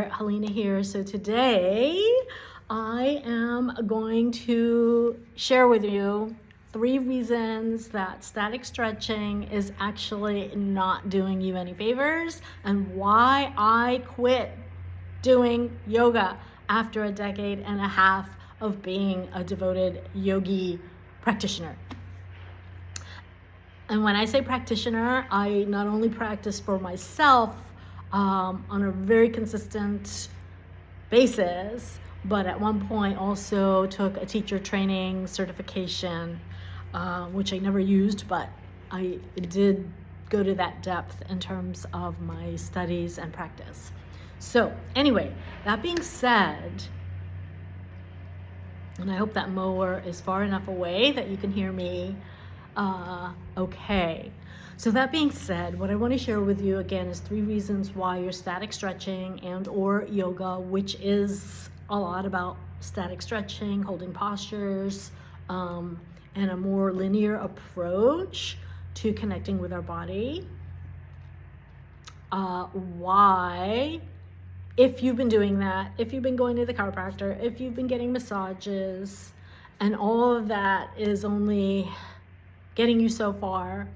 there, Helena here. So today I am going to share with you 3 reasons that static stretching is actually not doing you any favors and why I quit doing yoga after a decade and a half of being a devoted yogi practitioner. And when I say practitioner, I not only practice for myself on a very consistent basis, but at one point also took a teacher training certification, which I never used, but I did go to that depth in terms of my studies and practice. So anyway, that being said, and I hope that mower is far enough away that you can hear me okay. So that being said, what I want to share with you again is 3 reasons why your static stretching and or yoga, which is a lot about static stretching, holding postures, and a more linear approach to connecting with our body. Why, if you've been doing that, if you've been going to the chiropractor, if you've been getting massages, and all of that is only getting you so far,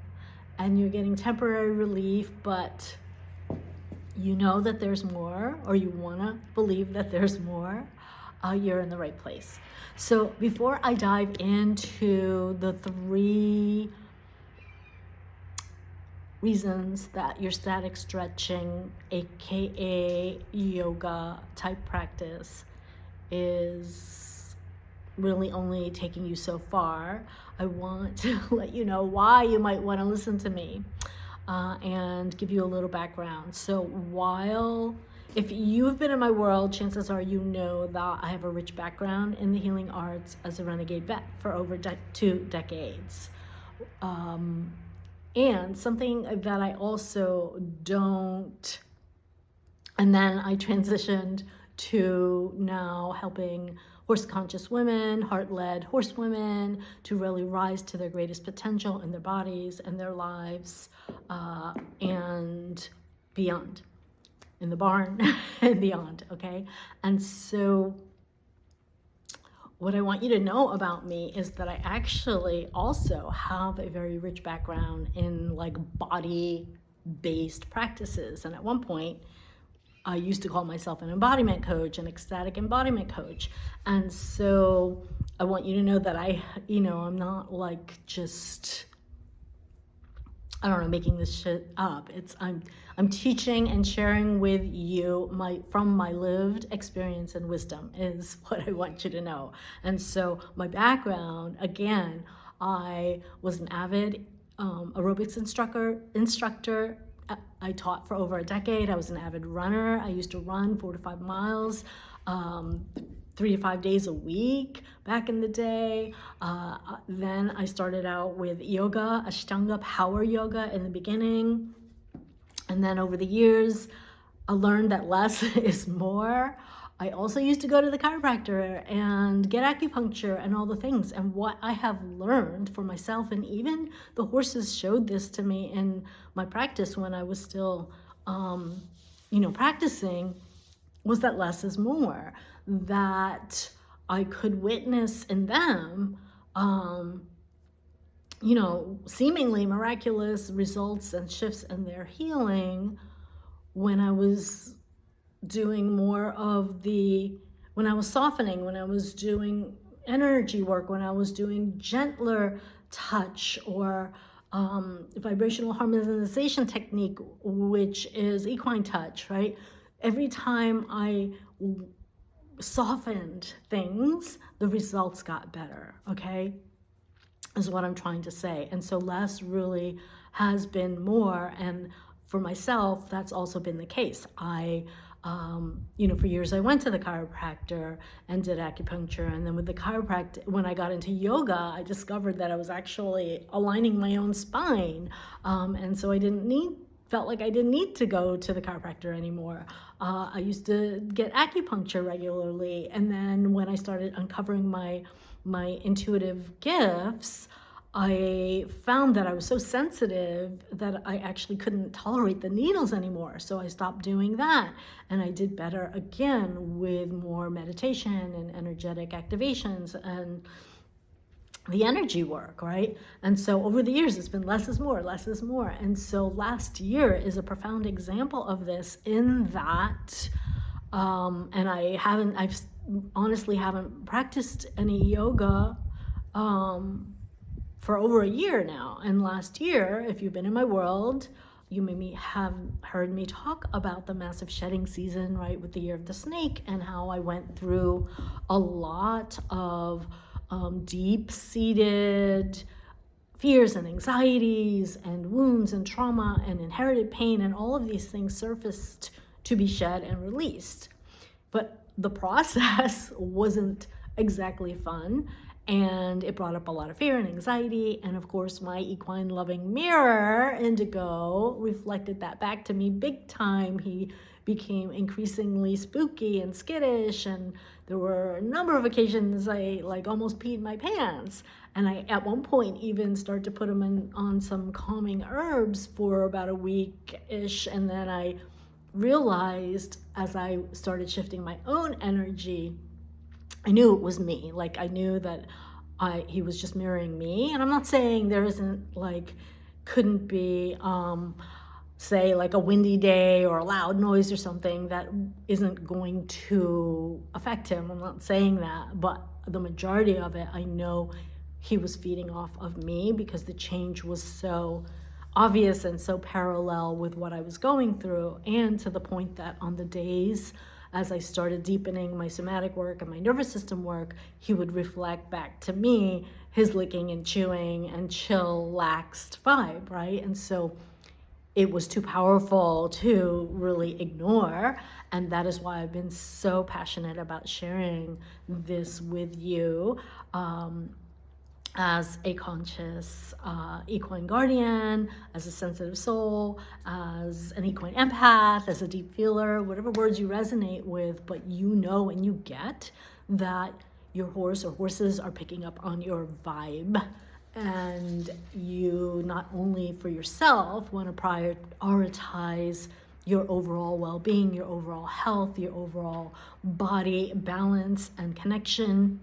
and you're getting temporary relief, but you know that there's more, or you want to believe that there's more, you're in the right place. So before I dive into the 3 reasons that your static stretching, aka yoga type practice, is really only taking you so far, I want to let you know why you might want to listen to me and give you a little background. So if you've been in my world, chances are you know that I have a rich background in the healing arts as a renegade vet for over 2 decades. And something that I also don't, and then I transitioned to now helping horse-conscious women, heart-led horse women to really rise to their greatest potential in their bodies and their lives and beyond, in the barn and beyond, okay? And so what I want you to know about me is that I actually also have a very rich background in like body-based practices. And at one point, I used to call myself an embodiment coach, an ecstatic embodiment coach. And so I want you to know that I'm not like just, I don't know, making this shit up. I'm teaching and sharing with you from my lived experience and wisdom is what I want you to know. And so my background, again, I was an avid aerobics instructor. I taught for over a decade. I was an avid runner. I used to run 4 to 5 miles, 3 to 5 days a week back in the day. Then I started out with yoga, Ashtanga power yoga in the beginning. And then over the years, I learned that less is more. I also used to go to the chiropractor and get acupuncture and all the things. And what I have learned for myself, and even the horses showed this to me in my practice when I was still, practicing, was that less is more. That I could witness in them, seemingly miraculous results and shifts in their healing when I was doing more of when I was softening, when I was doing energy work, when I was doing gentler touch or vibrational harmonization technique, which is equine touch, right? Every time I softened things, the results got better, okay? Is what I'm trying to say. And so less really has been more. And for myself, that's also been the case. For years I went to the chiropractor and did acupuncture. And then with the chiropractor, when I got into yoga, I discovered that I was actually aligning my own spine. And so I felt like I didn't need to go to the chiropractor anymore. I used to get acupuncture regularly. And then when I started uncovering my intuitive gifts, I found that I was so sensitive that I actually couldn't tolerate the needles anymore. So I stopped doing that. And I did better again with more meditation and energetic activations and the energy work, right? And so over the years, it's been less is more, less is more. And so last year is a profound example of this in that, and I've honestly haven't practiced any yoga for over a year now. And last year, if you've been in my world, you maybe have heard me talk about the massive shedding season, right, with the year of the snake, and how I went through a lot of deep-seated fears and anxieties and wounds and trauma and inherited pain, and all of these things surfaced to be shed and released. But the process wasn't exactly fun, and it brought up a lot of fear and anxiety. And of course, my equine loving mirror, Indigo, reflected that back to me big time. He became increasingly spooky and skittish, and there were a number of occasions I almost peed my pants. And I, at one point, even started to put him on some calming herbs for about a week-ish. And then I realized, as I started shifting my own energy, I knew it was me. I knew that he was just mirroring me. And I'm not saying there isn't, couldn't be, say, a windy day or a loud noise or something that isn't going to affect him. I'm not saying that. But the majority of it, I know he was feeding off of me, because the change was so obvious and so parallel with what I was going through. And to the point that on the days as I started deepening my somatic work and my nervous system work, he would reflect back to me his licking and chewing and chillaxed vibe, right? And so it was too powerful to really ignore. And that is why I've been so passionate about sharing this with you. As a conscious equine guardian, as a sensitive soul, as an equine empath, as a deep feeler, whatever words you resonate with, but you know and you get that your horse or horses are picking up on your vibe. And you, not only for yourself, want to prioritize your overall well-being, your overall health, your overall body balance and connection,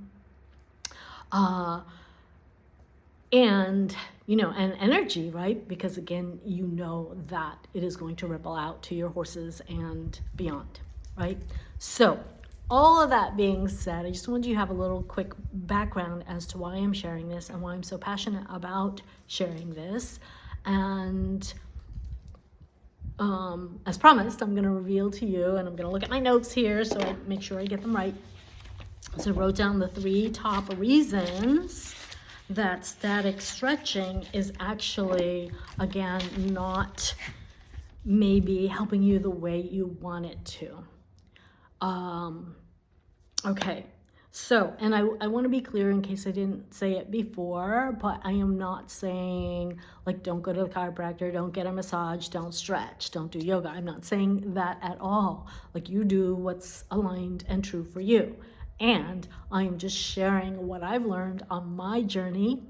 and energy, right? Because again, you know that it is going to ripple out to your horses and beyond, right? So all of that being said, I just wanted you to have a little quick background as to why I'm sharing this and why I'm so passionate about sharing this. And as promised, I'm going to reveal to you, and I'm going to look at my notes here so I make sure I get them right. So I wrote down the 3 top reasons that static stretching is actually, again, not maybe helping you the way you want it to. Okay, so, and I want to be clear in case I didn't say it before, but I am not saying, don't go to the chiropractor, don't get a massage, don't stretch, don't do yoga. I'm not saying that at all. You do what's aligned and true for you. And I'm just sharing what I've learned on my journey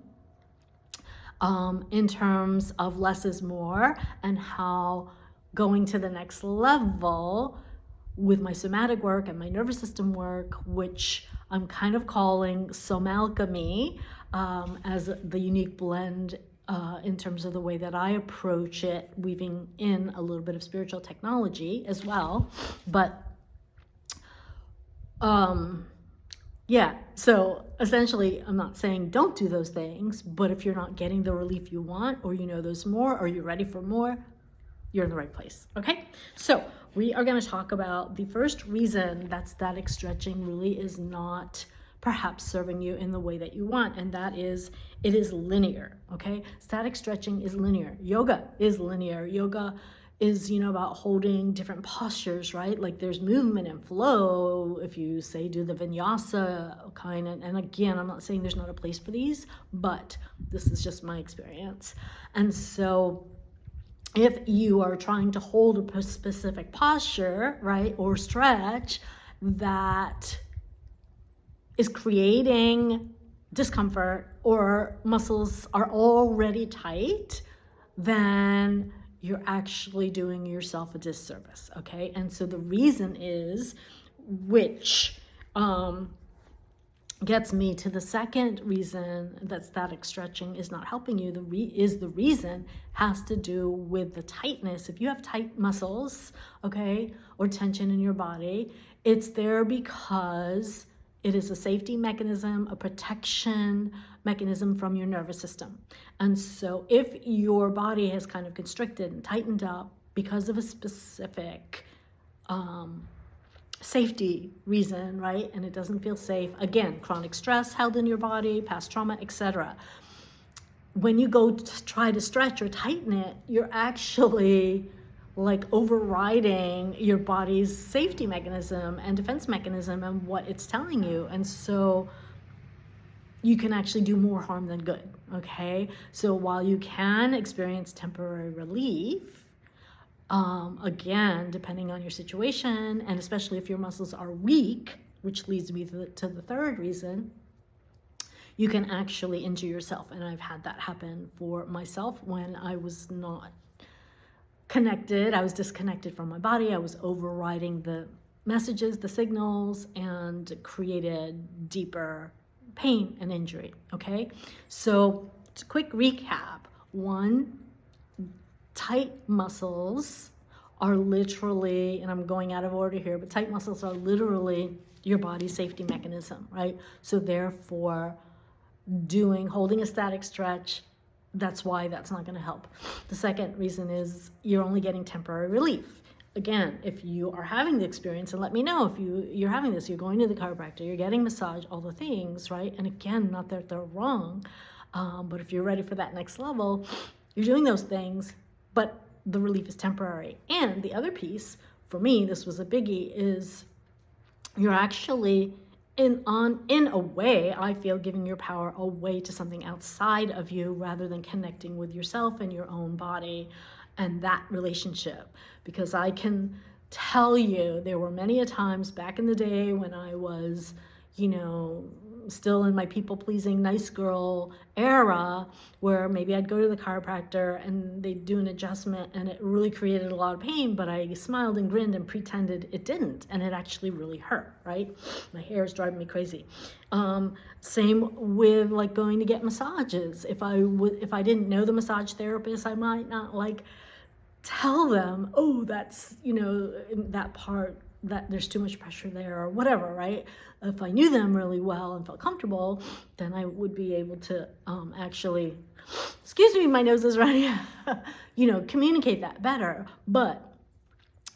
in terms of less is more, and how going to the next level with my somatic work and my nervous system work, which I'm kind of calling somalchemy, as the unique blend in terms of the way that I approach it, weaving in a little bit of spiritual technology as well. But yeah, so essentially, I'm not saying don't do those things, but if you're not getting the relief you want, or there's more, or you're ready for more, you're in the right place, okay? So we are going to talk about the first reason that static stretching really is not perhaps serving you in the way that you want, and that is it is linear, okay? Static stretching is linear. Yoga is linear. Yoga is, about holding different postures, right? There's movement and flow if you say do the vinyasa kind. And again, I'm not saying there's not a place for these, but this is just my experience. And so if you are trying to hold a specific posture, right, or stretch that is creating discomfort or muscles are already tight, then you're actually doing yourself a disservice, okay? And so the reason is, which gets me to the second reason that static stretching is not helping you, the reason has to do with the tightness. If you have tight muscles, okay, or tension in your body, it's there because it is a safety mechanism, a protection mechanism from your nervous system. And so if your body has kind of constricted and tightened up because of a specific safety reason, right? And it doesn't feel safe. Again, chronic stress held in your body, past trauma, etc. When you go to try to stretch or tighten it, you're actually like overriding your body's safety mechanism and defense mechanism and what it's telling you. And so you can actually do more harm than good, okay? So while you can experience temporary relief, again, depending on your situation, and especially if your muscles are weak, which leads me to the third reason, you can actually injure yourself. And I've had that happen for myself when I was not connected. I was disconnected from my body. I was overriding the messages, the signals, and created deeper pain and injury, okay? So, to quick recap. One, tight muscles are literally, and I'm going out of order here, but tight muscles are literally your body's safety mechanism, right? So therefore, holding a static stretch, that's why that's not going to help. The second reason is you're only getting temporary relief. Again, if you are having the experience, and let me know if you're having this, you're going to the chiropractor, you're getting massage, all the things, right? And again, not that they're wrong, but if you're ready for that next level, you're doing those things, but the relief is temporary. And the other piece, for me, this was a biggie, is you're actually in a way, I feel, giving your power away to something outside of you rather than connecting with yourself and your own body and that relationship. Because I can tell you there were many a times back in the day when I was, still in my people-pleasing nice girl era, where maybe I'd go to the chiropractor and they'd do an adjustment and it really created a lot of pain, but I smiled and grinned and pretended it didn't, and it actually really hurt, right? My hair is driving me crazy. Same with like going to get massages. If I didn't know the massage therapist, I might not like tell them, oh, that's, that part, that there's too much pressure there or whatever, right? If I knew them really well and felt comfortable, then I would be able to actually, excuse me, my nose is running, communicate that better. But,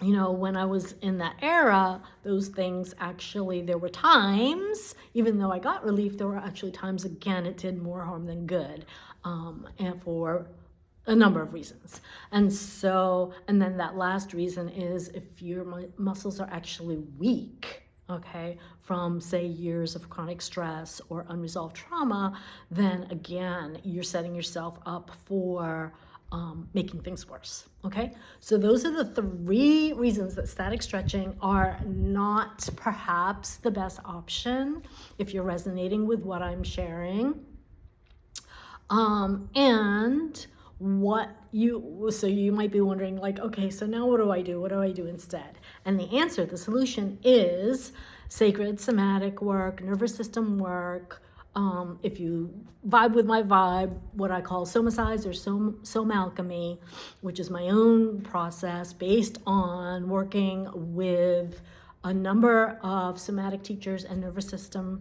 when I was in that era, those things actually, there were times, even though I got relief, there were actually times, again, it did more harm than good, and for a number of reasons. And then that last reason is if your muscles are actually weak, okay, from say years of chronic stress or unresolved trauma, then again, you're setting yourself up for making things worse, okay? So those are the three reasons that static stretching are not perhaps the best option if you're resonating with what I'm sharing. So you might be wondering, like, okay, so now what do I do? What do I do instead? And the solution is sacred somatic work, nervous system work. If you vibe with my vibe, what I call somasize or somalchemy, which is my own process based on working with a number of somatic teachers and nervous system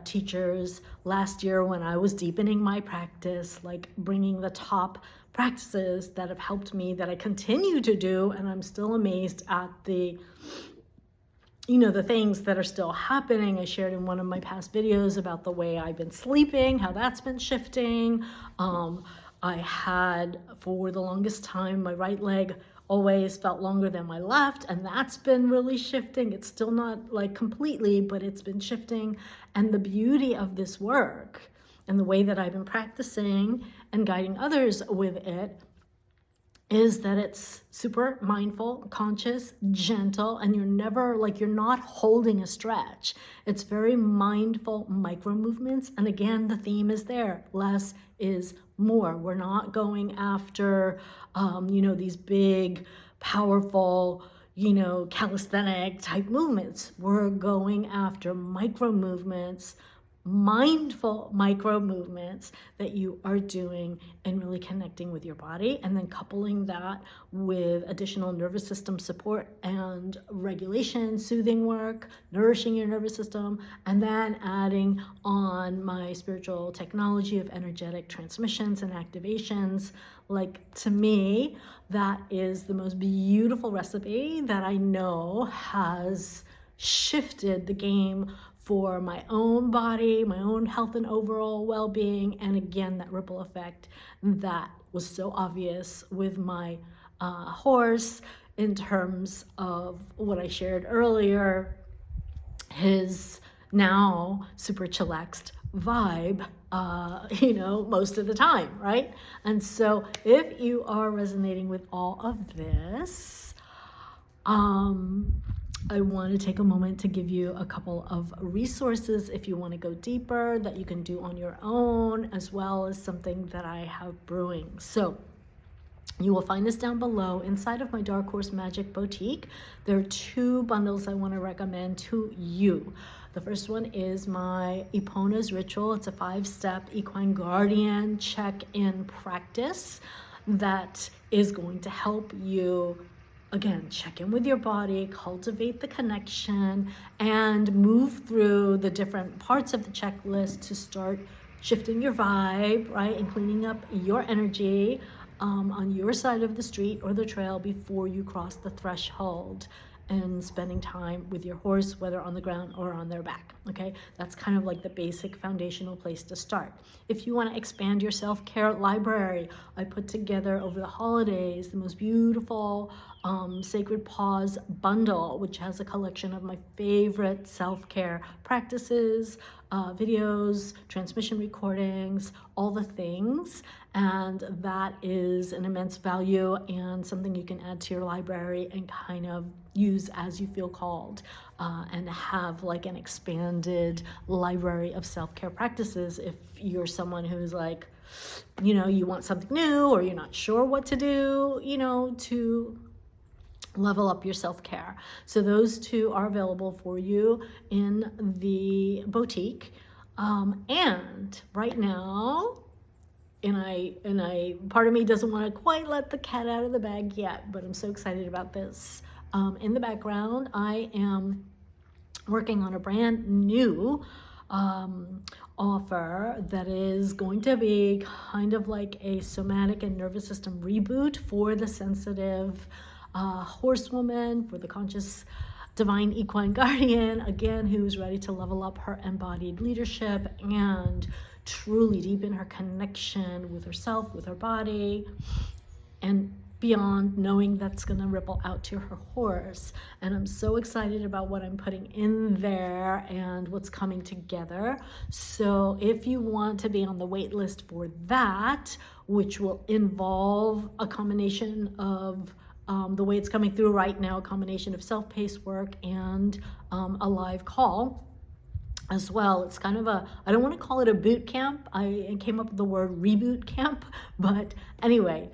teachers last year when I was deepening my practice, like bringing the top practices that have helped me, that I continue to do, and I'm still amazed at the things that are still happening. I shared in one of my past videos about the way I've been sleeping, how that's been shifting. I had, for the longest time, my right leg always felt longer than my left, and that's been really shifting. It's still not like completely, but it's been shifting. And the beauty of this work and the way that I've been practicing and guiding others with it is that it's super mindful, conscious, gentle, and you're never like, you're not holding a stretch. It's very mindful micro movements. And again, the theme is there. Less is more. We're not going after, these big, powerful, calisthenic type movements. We're going after micro movements, mindful micro movements that you are doing and really connecting with your body, and then coupling that with additional nervous system support and regulation, soothing work, nourishing your nervous system, and then adding on my spiritual technology of energetic transmissions and activations. Like, to me, that is the most beautiful recipe that I know has shifted the game for my own body, my own health and overall well-being. And again, that ripple effect that was so obvious with my horse in terms of what I shared earlier, his now super chillaxed vibe, most of the time, right? And so if you are resonating with all of this, I want to take a moment to give you a couple of resources if you want to go deeper that you can do on your own, as well as something that I have brewing. So you will find this down below inside of my Dark Horse Magic Boutique. There are 2 bundles I want to recommend to you. The first one is my EPONA'S ritual. It's a 5-step equine guardian check-in practice that is going to help you, again, check in with your body, cultivate the connection, and move through the different parts of the checklist to start shifting your vibe, right? And cleaning up your energy on your side of the street or the trail before you cross the threshold, and spending time with your horse, whether on the ground or on their back, okay? That's kind of like the basic foundational place to start. If you want to expand your self-care library, I put together over the holidays the most beautiful Sacred Paws bundle, which has a collection of my favorite self-care practices, videos, transmission recordings, all the things. And that is an immense value and something you can add to your library and kind of use as you feel called, and have like an expanded library of self-care practices if you're someone who's like, you want something new, or you're not sure what to do, to level up your self-care. So those 2 are available for you in the boutique. And right now, and I part of me doesn't want to quite let the cat out of the bag yet, but I'm so excited about this. In the background, I am working on a brand new offer that is going to be kind of like a somatic and nervous system reboot for the sensitive horsewoman, for the conscious divine equine guardian, again, who's ready to level up her embodied leadership and truly deepen her connection with herself, with her body, and beyond, knowing that's going to ripple out to her horse. And I'm so excited about what I'm putting in there and what's coming together. So if you want to be on the wait list for that, which will involve a combination of the way it's coming through right now, a combination of self-paced work and a live call as well. It's kind of I don't want to call it a boot camp. I came up with the word reboot camp, but anyway,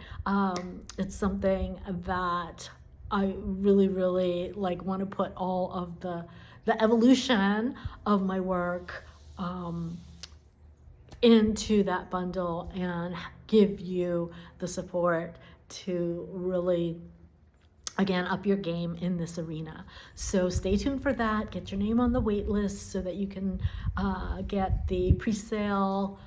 it's something that I really, really want to put all of the evolution of my work into that bundle and give you the support to really, again, up your game in this arena. So stay tuned for that. Get your name on the wait list so that you can get the pre-sale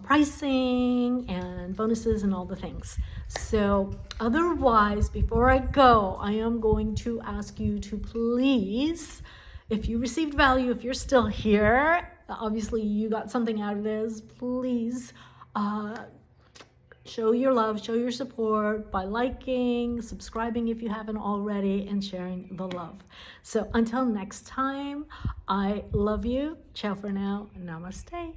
pricing and bonuses and all the things. So otherwise, before I go, I am going to ask you to please, if you received value, if you're still here, obviously you got something out of this, please show your love, show your support by liking, subscribing if you haven't already, and sharing the love. So until next time, I love you. Ciao for now. Namaste.